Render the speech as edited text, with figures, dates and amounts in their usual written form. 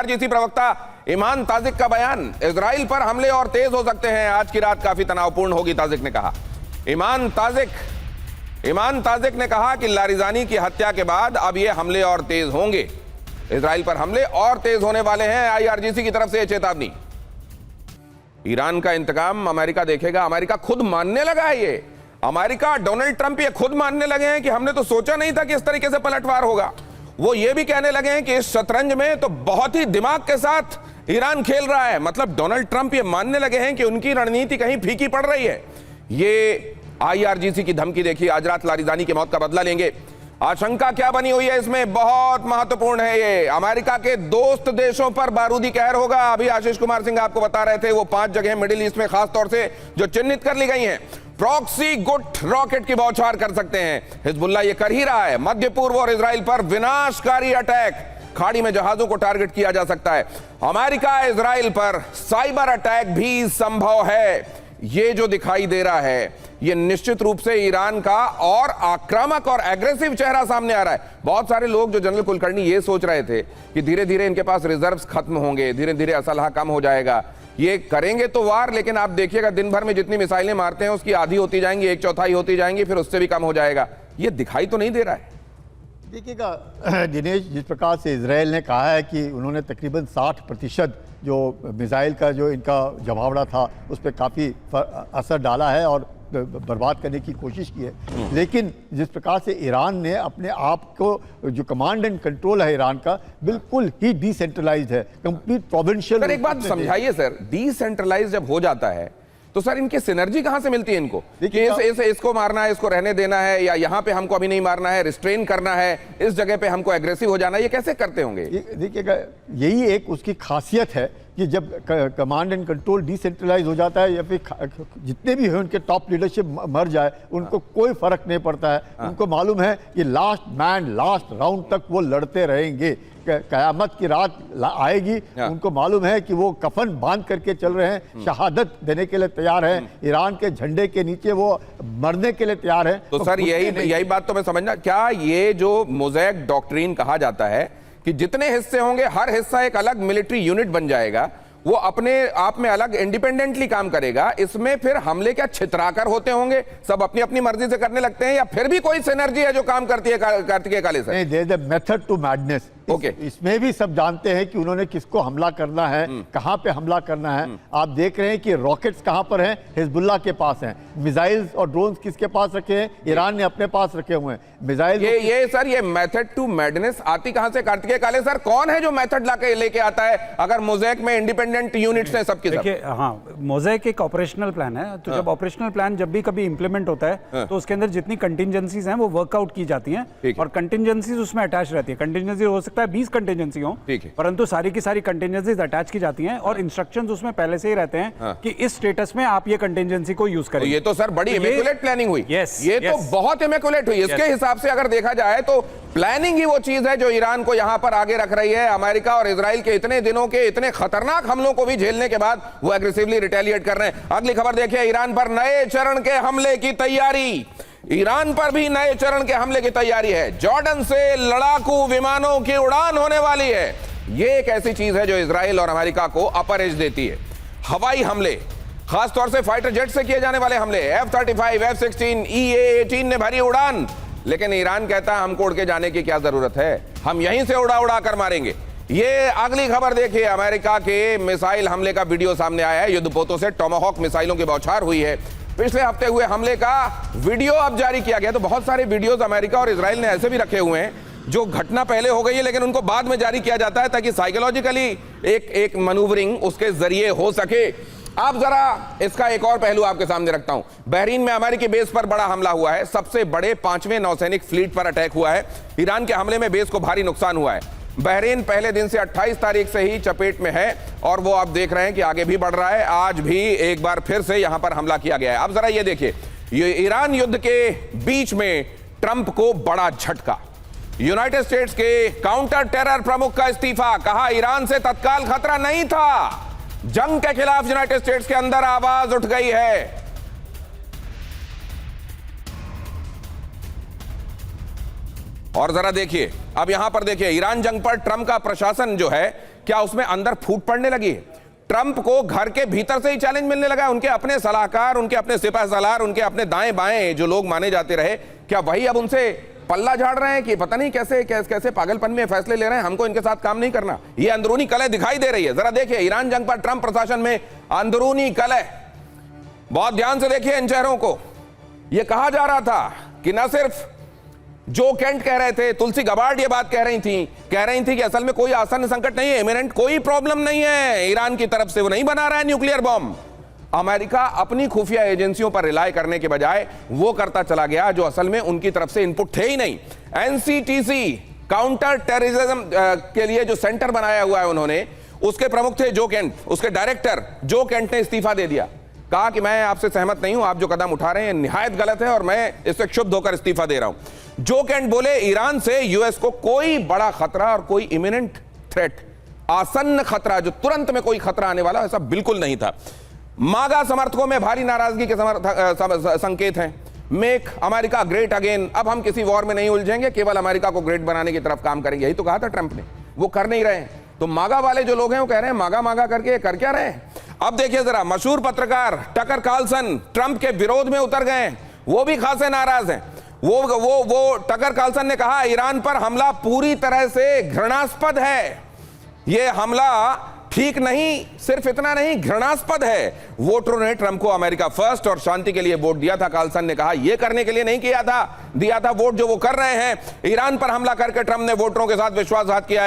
IRGC प्रवक्ता ईमान Tajik का बयान, इजराइल पर हमले और तेज हो सकते हैं, आज की रात काफी तनावपूर्ण होगी, ताजिक ने कहा। ईमान ताजिक ने कहा कि लारिजानी की हत्या के बाद अब ये हमले और तेज होंगे, इजराइल पर हमले और तेज होने वाले हैं, आईआरजीसी की तरफ से चेतावनी। ईरान का इंतकाम अमेरिका देखेगा, अमेरिका खुद मानने लगा है ये, अमेरिका, डोनाल्ड ट्रंप ये खुद मानने लगे हैं कि हमने तो सोचा नहीं था कि इस तरीके से पलटवार होगा। वो ये भी कहने लगे हैं कि इस शतरंज में तो बहुत ही दिमाग के साथ ईरान खेल रहा है। मतलब डोनाल्ड ट्रंप ये मानने लगे हैं कि उनकी रणनीति कहीं फीकी पड़ रही है। ये आईआरजीसी की धमकी देखिए, आज रात लारिजानी की मौत का बदला लेंगे। आशंका क्या बनी हुई है इसमें, बहुत महत्वपूर्ण है ये। अमेरिका के दोस्त देशों पर बारूदी कहर होगा। अभी आशीष कुमार सिंह आपको बता रहे थे वो 5 जगह मिडिल ईस्ट में खास तौर से जो चिन्हित कर ली गई हैं, प्रॉक्सी गुट रॉकेट की बौछार कर सकते हैं। हिजबुल्लाह ये कर ही रहा है। मध्य पूर्व और इजराइल पर विनाशकारी अटैक, खाड़ी में जहाजों को टारगेट किया जा सकता है। अमेरिका इजराइल पर साइबर अटैक भी संभव है। ये जो दिखाई दे रहा है ये निश्चित रूप से ईरान का और आक्रामक और एग्रेसिव चेहरा सामने आ रहा है। बहुत सारे लोग जो जनरल कुलकर्णी ये सोच रहे थे कि धीरे धीरे इनके पास रिजर्व्स खत्म होंगे, धीरे धीरे असलहा कम हो जाएगा, ये करेंगे तो वार, लेकिन आप देखिएगा दिन भर में जितनी मिसाइलें मारते हैं उसकी आधी होती जाएंगी, 1/4 होती जाएंगी, फिर उससे भी कम हो जाएगा। ये दिखाई तो नहीं दे रहा है। देखिएगा दिनेश, जिस प्रकार से इजराइल ने कहा है कि उन्होंने तकरीबन 60% जो मिसाइल का जो इनका जमावड़ा था उस पर काफ़ी असर डाला है और बर्बाद करने की कोशिश की है, लेकिन जिस प्रकार से ईरान ने अपने आप को, जो कमांड एंड कंट्रोल है ईरान का, बिल्कुल ही डिसेंट्रलाइज्ड है, कंप्लीट प्रोविंशियल। सर एक बात समझाइए सर, डिसेंट्रलाइज जब हो जाता है तो सर इनकी सिनर्जी कहां से मिलती है इनको कि इसको मारना है, इसको रहने देना है, या यहां पे हमको अभी नहीं मारना है, रिस्ट्रेन करना है, इस जगह पे हमको एग्रेसिव हो जाना है, ये कैसे करते होंगे? देखिएगा यही एक उसकी खासियत है कि जब कमांड एंड कंट्रोल डिसेंट्रलाइज हो जाता है या फिर जितने भी हैं उनके टॉप लीडरशिप मर जाए, उनको कोई फर्क नहीं पड़ता है। उनको मालूम है कि लास्ट मैन लास्ट राउंड तक वो लड़ते रहेंगे, कयामत की रात आएगी। उनको मालूम है कि वो कफन बांध करके चल रहे हैं, शहादत देने के लिए तैयार हैं, ईरान के झंडे के नीचे वो मरने के लिए तैयार हैं। तो सर यही बात तो मैं समझना, क्या ये जो मोज़ैक डॉक्ट्रिन कहा जाता है कि जितने हिस्से होंगे हर हिस्सा एक अलग मिलिट्री यूनिट बन जाएगा, वो अपने आप में अलग इंडिपेंडेंटली काम करेगा, इसमें फिर हमले क्या छितराकर होते होंगे, सब अपनी अपनी मर्जी से करने लगते हैं, या फिर भी कोई सिनर्जी है जो काम करती है? Kartikeya Kale sir, there is a method to madness. इसमें भी सब जानते हैं कि उन्होंने किसको हमला करना है, कहां पे हमला करना है। आप देख रहे हैं कि रॉकेट्स कहां पर हैं, हिजबुल्लाह के पास हैं। मिसाइल्स और ड्रोन्स किसके पास रखे हैं? ईरान ने अपने पास रखे हुए हैं। मिसाइल ये सर ये मेथड टू मैडनेस आती कहां से? कार्तिकेय काले सर, कौन है जो मेथड लेके आता है अगर मोज़ैक में इंडिपेंडेंट यूनिट्स हैं सबके सब? देखिए, हाँ, मोज़ैक एक ऑपरेशनल प्लान है, तो जब ऑपरेशनल प्लान जब भी कभी इंप्लीमेंट होता है तो उसके अंदर जितनी कंटिजेंसीज हैं वो वर्कआउट की जाती हैं और कंटिजेंसीज उसमें अटैच रहती है। कंटिजेंसी हो सकता है 20 कंटिजेंसी हो, परंतु सारी की सारी कंटिजेंसीज अटैच की जाती हैं और इंस्ट्रक्शंस उसमें पहले से ही रहते हैं कि इस स्टेटस में आप ये कंटिजेंसी को यूज करें। ये तो सर बड़ी इमेकुलेट प्लानिंग हुई। ये तो बहुत इमेकुलेट हुई। इसके हिसाब से अगर देखा जाए तो प्लानिंग ही वो चीज है जो ईरान को यहां पर आगे रख रही है। अमेरिका और इजराइल के इतने दिनों के इतने खतरनाक हमलों को भी झेलने के बाद वो एग्रेसिवली रिटेलिएट कर रहे हैं। अगली खबर देखिए, ईरान पर नए चरण के हमले की तैयारी। ईरान पर भी नए चरण के हमले की तैयारी है। जॉर्डन से लड़ाकू विमानों की उड़ान होने वाली है। यह एक ऐसी चीज है जो इजराइल और अमेरिका को अपर एज देती है। हवाई हमले, खासतौर से फाइटर जेट से किए जाने वाले हमले, F-35, F-16, EA-18 ने भरी उड़ान, लेकिन ईरान कहता है हमको उड़ के जाने की क्या जरूरत है, हम यहीं से उड़ा कर मारेंगे। ये अगली खबर देखिए, अमेरिका के मिसाइल हमले का वीडियो सामने आया है। युद्धपोतों से टोमाहॉक मिसाइलों की बौछार हुई है। पिछले हफ्ते हुए हमले का वीडियो अब जारी किया गया। तो बहुत सारे वीडियोस अमेरिका और इजराइल ने ऐसे भी रखे हुए हैं जो घटना पहले हो गई है लेकिन उनको बाद में जारी किया जाता है ताकि साइकोलॉजिकली एक मनूवरिंग उसके जरिए हो सके। अब जरा इसका एक और पहलू आपके सामने रखता हूं। बहरीन में अमेरिकी बेस पर बड़ा हमला हुआ है। सबसे बड़े 5वें नौसैनिक फ्लीट पर अटैक हुआ है। ईरान के हमले में बेस को भारी नुकसान हुआ है। बहरीन पहले दिन से 28 तारीख से ही चपेट में है और वो आप देख रहे हैं कि आगे भी बढ़ रहा है। आज भी एक बार फिर से यहां पर हमला किया गया है। अब जरा ये देखिए, ये ईरान युद्ध के बीच में ट्रंप को बड़ा झटका। यूनाइटेड स्टेट्स के काउंटर टेरर प्रमुख का इस्तीफा, कहा ईरान से तत्काल खतरा नहीं था। जंग के खिलाफ यूनाइटेड स्टेट्स के अंदर आवाज उठ गई है। और जरा देखिए, अब यहां पर देखिए, ईरान जंग पर ट्रंप का प्रशासन जो है क्या उसमें अंदर फूट पड़ने लगी है? ट्रंप को घर के भीतर से ही चैलेंज मिलने लगा है। उनके अपने सलाहकार, उनके अपने सिपह सलार, उनके अपने दाएं बाएं जो लोग माने जाते रहे, क्या वही अब उनसे पल्ला झाड़ रहे हैं कि पता नहीं कैसे कैसे पागलपन में फैसले ले रहे हैं, हमको इनके साथ काम नहीं करना? ये अंदरूनी कलह दिखाई दे रही है। जरा देखिए ईरान जंग पर ट्रंप प्रशासन में अंदरूनी कलह, बहुत ध्यान से देखिए इन चेहरों को। यह कहा जा रहा था कि न सिर्फ जो केंट कह रहे थे, तुलसी गबार्ड ये बात कह रही थी कि असल में कोई आसन्न संकट नहीं है, इमिनेंट कोई प्रॉब्लम नहीं है ईरान की तरफ से, वो नहीं बना रहा है न्यूक्लियर बॉम्ब। अमेरिका अपनी खुफिया एजेंसियों पर रिलाय करने के बजाय वो करता चला गया जो असल में उनकी तरफ से इनपुट थे ही नहीं। एनसीटीसी काउंटर टेररिज्म के लिए जो सेंटर बनाया हुआ है उन्होंने, उसके प्रमुख थे जो केंट, उसके डायरेक्टर जो केंट ने इस्तीफा दे दिया, कहा कि मैं आपसे सहमत नहीं हूं, आप जो कदम उठा रहे हैं निहायत गलत है और मैं इससे क्षुब्ध होकर इस्तीफा दे रहा हूं। जो केंट बोले ईरान से यूएस को कोई बड़ा खतरा और कोई इमिनेंट थ्रेट, आसन्न खतरा जो तुरंत में कोई खतरा आने वाला, ऐसा बिल्कुल नहीं था। मागा समर्थकों में भारी नाराजगी के संकेत हैं। मेक अमेरिका ग्रेट अगेन, अब हम किसी वॉर में नहीं उलझेंगे, केवल अमेरिका को ग्रेट बनाने की तरफ काम करेंगे, यही तो कहा था ट्रंप ने, वो कर नहीं रहे। तो मागा वाले जो लोग हैं वो कह रहे हैं मागा मागा करके कर क्या रहे हैं? अब देखिए जरा, मशहूर पत्रकार टकर कार्लसन ट्रंप के विरोध में उतर गए, वो भी खासे नाराज हैं। वो टकर कार्लसन ने कहा ईरान पर हमला पूरी तरह से घृणास्पद है, ये हमला ठीक नहीं, सिर्फ इतना नहीं घृणास्पद है। वोटरों ने ट्रंप को अमेरिका फर्स्ट और शांति के लिए वोट दिया था, कार्लसन ने कहा, यह करने के लिए नहीं दिया था वोट जो वो कर रहे हैं। ईरान पर हमला करके ट्रंप ने वोटरों के साथ विश्वासघात किया है।